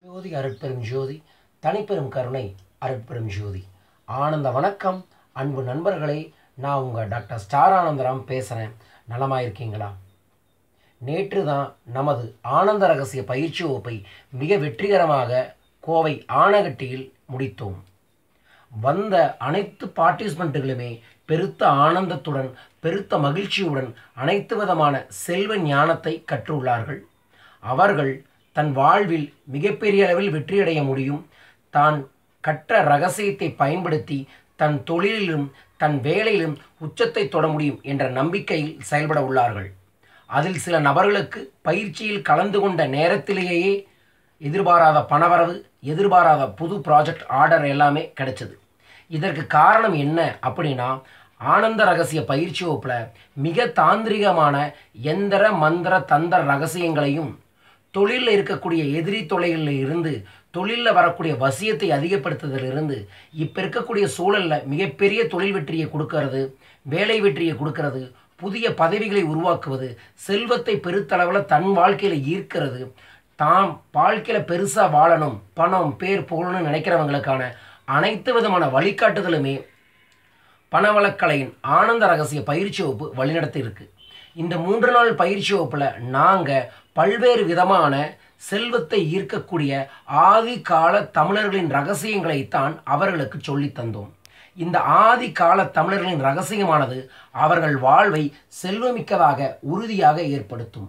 ஜோதி அருட்பெரும் ஜோதி தனிப்பெரும் கருணை அருட்பெரும் ஜோதி ஆனந்த வணக்கம் அன்பு நண்பர்களே. நான் உங்கள் டாக்டர் ஸ்டார் ஆனந்தராம் பேசுகிறேன். நலமாயிருக்கீங்களா? நேற்று தான் நமது ஆனந்த ரகசிய பயிற்சி வகுப்பை மிக வெற்றிகரமாக கோவை ஆனகட்டியில் முடித்தோம். வந்த அனைத்து பார்ட்டிசிபெண்ட்டுகளுமே பெருத்த ஆனந்தத்துடன் பெருத்த மகிழ்ச்சியுடன் அனைத்து விதமான செல்வ ஞானத்தை கற்றுள்ளார்கள். அவர்கள் தன் வாழ்வில் மிகப்பெரிய அளவில் வெற்றியடைய முடியும். தான் கற்ற ரகசியத்தை பயன்படுத்தி தன் தொழிலிலும் தன் வேலையிலும் உச்சத்தை தொட முடியும் என்ற நம்பிக்கையில் செயல்பட உள்ளார்கள். அதில் சில நபர்களுக்கு பயிற்சியில் கலந்து கொண்ட நேரத்திலேயே எதிர்பாராத பணவரவு, எதிர்பாராத புது ப்ராஜெக்ட் ஆர்டர் எல்லாமே கிடைச்சது. இதற்கு காரணம் என்ன அப்படின்னா, ஆனந்த ரகசிய பயிற்சி வகுப்பில் மிக தாந்திரிகமான எந்திர மந்திர தந்திர ரகசியங்களையும் தொழிலில் இருக்கக்கூடிய எதிரி தொலைகளில் இருந்து தொழிலில் வரக்கூடிய வசியத்தை அதிகப்படுத்துவதிலிருந்து இப்போ இருக்கக்கூடிய சூழலில் மிகப்பெரிய தொழில் வெற்றியை கொடுக்கறது, வேலை வெற்றியை கொடுக்கறது, புதிய பதவிகளை உருவாக்குவது, செல்வத்தை பெருத்தளவில் தன் வாழ்க்கையில் ஈர்க்கிறது, தாம் வாழ்க்கையில் பெருசாக வாழணும், பணம் பேர் புகழணும்னு நினைக்கிறவங்களுக்கான அனைத்து விதமான வழிகாட்டுதலுமே பணவளக்கலையின் ஆனந்த ரகசிய பயிற்சி வகுப்பு வழிநடத்தி இருக்கு. இந்த 3 நாள் பயிற்சி வகுப்பில் நாங்கள் பல்வேறு விதமான செல்வத்தை ஈர்க்கக்கூடிய ஆதி கால தமிழர்களின் ரகசியங்களைத்தான் அவர்களுக்கு சொல்லி தந்தோம். இந்த ஆதி கால தமிழர்களின் ரகசியமானது அவர்கள் வாழ்வை செல்வமிக்கதாக உறுதியாக ஏற்படுத்தும்.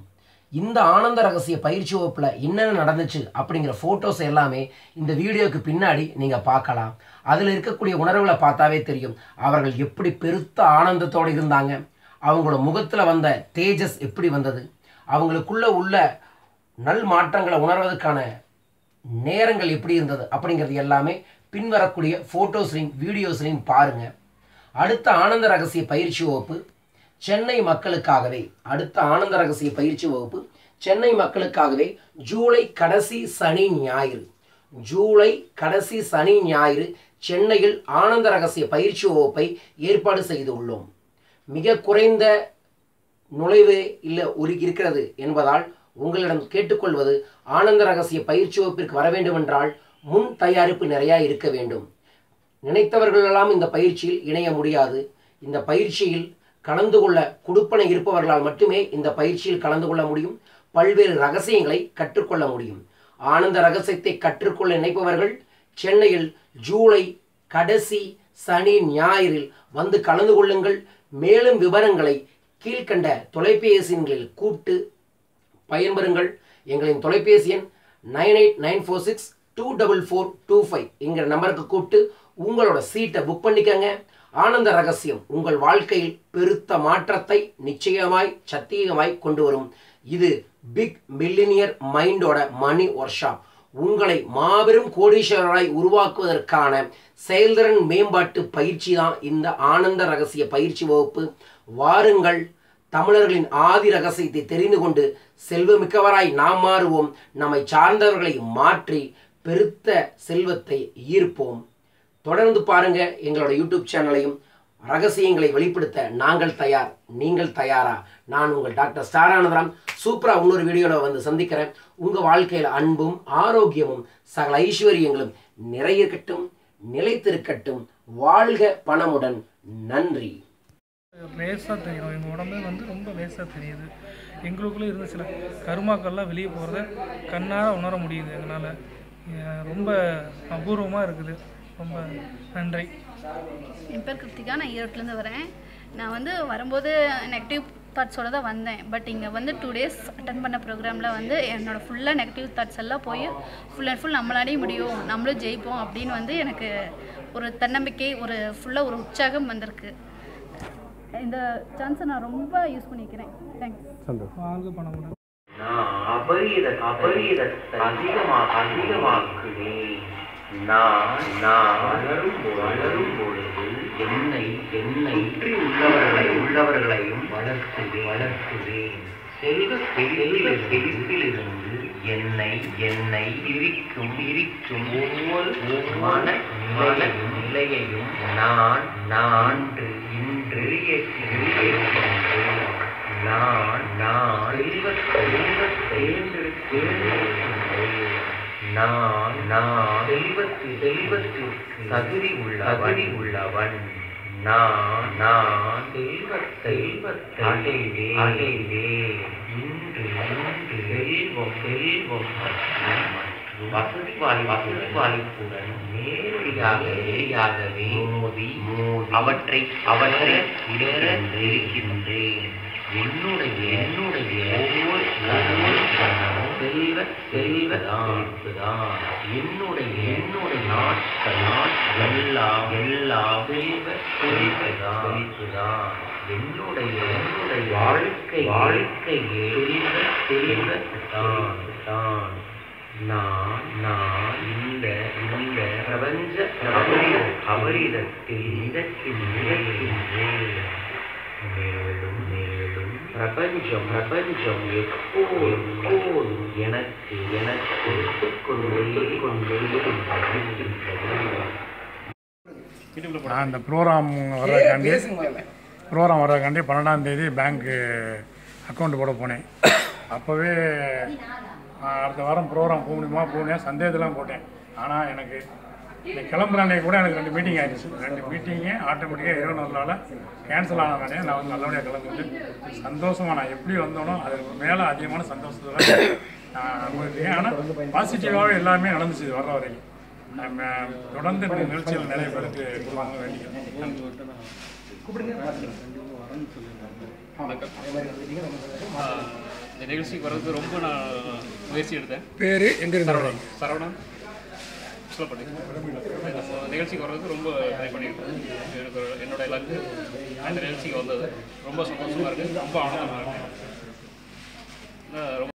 இந்த ஆனந்த ரகசிய பயிற்சி வகுப்பில் என்னென்ன நடந்துச்சு அப்படிங்கிற ஃபோட்டோஸ் எல்லாமே இந்த வீடியோக்கு பின்னாடி நீங்கள் பார்க்கலாம். அதில் இருக்கக்கூடிய உணர்வுகளை பார்த்தாவே தெரியும் அவர்கள் எப்படி பெருத்த ஆனந்தத்தோடு இருந்தாங்க, அவங்களோட முகத்தில் வந்த தேஜஸ் எப்படி வந்தது, அவங்களுக்குள்ள உள்ள நல் மாற்றங்களை உணர்வதற்கான நேரங்கள் எப்படி இருந்தது அப்படிங்கிறது எல்லாமே பின்வரக்கூடிய ஃபோட்டோஸ்லையும் வீடியோஸ்லையும் பாருங்கள். அடுத்த ஆனந்த ரகசிய பயிற்சி வகுப்பு சென்னை மக்களுக்காகவே, அடுத்த ஆனந்த ரகசிய பயிற்சி வகுப்பு சென்னை மக்களுக்காகவே ஜூலை கடைசி சனி ஞாயிறு, ஜூலை கடைசி சனி ஞாயிறு சென்னையில் ஆனந்த ரகசிய பயிற்சி வகுப்பை ஏற்பாடு செய்து உள்ளோம். மிக குறைந்த நுழைவு இல்லை இருக்கிறது என்பதால் உங்களிடம் கேட்டுக்கொள்வது, ஆனந்த ரகசிய பயிற்சி வகுப்பிற்கு வர வேண்டுமென்றால் முன் தயாரிப்பு நிறையா இருக்க வேண்டும். நினைத்தவர்களெல்லாம் இந்த பயிற்சியில் இணைய முடியாது. இந்த பயிற்சியில் கலந்து கொள்ள குடுப்பனை இருப்பவர்களால் மட்டுமே இந்த பயிற்சியில் கலந்து கொள்ள முடியும். பல்வேறு ரகசியங்களை கற்றுக்கொள்ள முடியும். ஆனந்த ரகசியத்தை கற்றுக்கொள்ள நினைப்பவர்கள் சென்னையில் ஜூலை கடைசி சனி ஞாயிறில் வந்து கலந்து கொள்ளுங்கள். மேலும் விவரங்களை கீழ்கண்ட தொலைபேசிகளில் கூப்பிட்டு பயன்பெறுங்கள். எங்களின் தொலைபேசி எண் 9894624425 என்கிற நம்பருக்கு கூப்பிட்டு உங்களோட சீட்டை புக் பண்ணிக்கங்க. ஆனந்த ரகசியம் உங்கள் வாழ்க்கையில் பெருத்த மாற்றத்தை நிச்சயமாய் சத்தியமாய் கொண்டு வரும். இது பிக் மில்லினியர் மைண்டோட மணி ஒர்க் ஷாப். உங்களை மாபெரும் கோடீஸ்வரராய் உருவாக்குவதற்கான செயல்திறன் மேம்பாட்டு பயிற்சி தான் இந்த ஆனந்த ரகசிய பயிற்சி வகுப்பு. வாருங்கள், தமிழர்களின் ஆதி ரகசியத்தை தெரிந்து கொண்டு செல்வமிக்கவராய் நாம் மாறுவோம். நம்மை சார்ந்தவர்களை மாற்றி பெருத்த செல்வத்தை ஈர்ப்போம். தொடர்ந்து பாருங்க எங்களோட யூடியூப் சேனலையும். ரகசியங்களை வெளிப்படுத்த நாங்கள் தயார், நீங்கள் தயாரா? நான் உங்கள் டாக்டர் ஸ்டார் ஆனந்தராம். சூப்பராக இன்னொரு வீடியோவில் வந்து சந்திக்கிறேன். உங்கள் வாழ்க்கையில் அன்பும் ஆரோக்கியமும் சகல ஐஸ்வர்யங்களும் நிறையக்கட்டும், நிலைத்திருக்கட்டும். வாழ்க பணமுடன். நன்றி. லேசாக தெரியும், எங்கள் உடம்பே ரொம்ப லேசாக தெரியுது. எங்களுக்குள்ளே இருந்த சில கருமாக்கள்லாம் வெளியே போகிறத கண்ணார உணர முடியுது. எங்களால் ரொம்ப அபூர்வமாக இருக்குது. ரொம்ப நன்றி. என் பேர் கிருத்திகா, நான் ஈரோட்டிலேருந்து வரேன். நான் வரும்போது நெகட்டிவ் தாட்ஸோடு தான் வந்தேன். பட் இங்கே 2 டேஸ் அட்டன் பண்ண ப்ரோக்ராமில் என்னோடய ஃபுல்லாக நெகட்டிவ் தாட்ஸ் எல்லாம் போய் ஃபுல் அண்ட் ஃபுல் நம்மளாலேயும் முடியும், நம்மளும் ஜெயிப்போம் அப்படின்னு எனக்கு ஒரு தன்னம்பிக்கை, ஒரு ஃபுல்லாக ஒரு உற்சாகம் வந்திருக்கு. இந்த சான்ஸை நான் ரொம்ப யூஸ் பண்ணிக்கிறேன். தேங்க்ஸ். வாழ்க பணமுடன். நான் அபரீதத்தை அதிகமாக்குவேன். நான் வளரும் பொழுது என்னை சுற்றி உள்ளவர்களையும் வளர்த்துவேன். செல்வத்திலிருந்து என்னை இருக்கும் ஒவ்வொரு மன நிலையையும் நான் இன்று நான் செல்வத்தை நான் நான் செல்வத்திற்கு தகுதி உள்ளவன் நான் நான் செல்வத்தை அடைவேன். இன்று செல்வம் வசதிவாய்ப்புடன் நேரடியாகவே மோதி அவற்றை இருக்கின்றேன். என்னுடைய ஒவ்வொரு செல்வதான் என்னுடைய நாட்கள் எல்லாம் செல்வதான் என்னுடைய வாழ்க்கையே செல்வத்தான். நான் இந்த பிரபஞ்ச அபரிதத்தில் மேலும் பிரபஞ்சம் எப்போதும் எனக்கு கொண்டே நான் இந்த ப்ரோக்ராம் வர்றதுக்காண்டி 12ஆம் தேதி பேங்க்கு அக்கௌண்ட் போட போனேன். அப்போவே அடுத்த வாரம் ப்ரோக்ராம் போகணும் சந்தேகத்தெல்லாம் போட்டேன். ஆனால் எனக்கு இந்த கிளம்புற அன்றைக்கி கூட எனக்கு 2 மீட்டிங் ஆகிடுச்சு. 2 மீட்டிங்கு ஆட்டோமேட்டிக்காக 24 நாளில் கேன்சல் ஆனதானே நான் வந்து நல்லபடியாக கலந்துட்டு சந்தோஷமாக நான் எப்படி வந்தோனோ அதுக்கு மேலே அதிகமான சந்தோஷத்தில் நான் அனுபவித்தேன். ஆனால் பாசிட்டிவாகவே எல்லாமே நடந்துச்சு வர்ற வரைக்கும். நம்ம தொடர்ந்து இந்த நிகழ்ச்சியில் நிறைய பேருக்கு கொடுப்பாங்க வேண்டிக்கிறேன். இந்த நிகழ்ச்சிக்கு வர்றதுக்கு ரொம்ப நான் முயற்சி எடுத்தேன். பேர் எங்கே இருந்தாங்க? சரவணன் சொல்லப்பட்டு நிகழ்ச்சிக்கு வர்றதுக்கு ரொம்ப ட்ரை பண்ணியிருக்கேன். எனக்கு என்னோட லக்கு அந்த நிகழ்ச்சிக்கு வந்தது ரொம்ப சந்தோஷமாக இருக்குது, ரொம்ப ஆனந்தமாக இருக்குது. ரொம்ப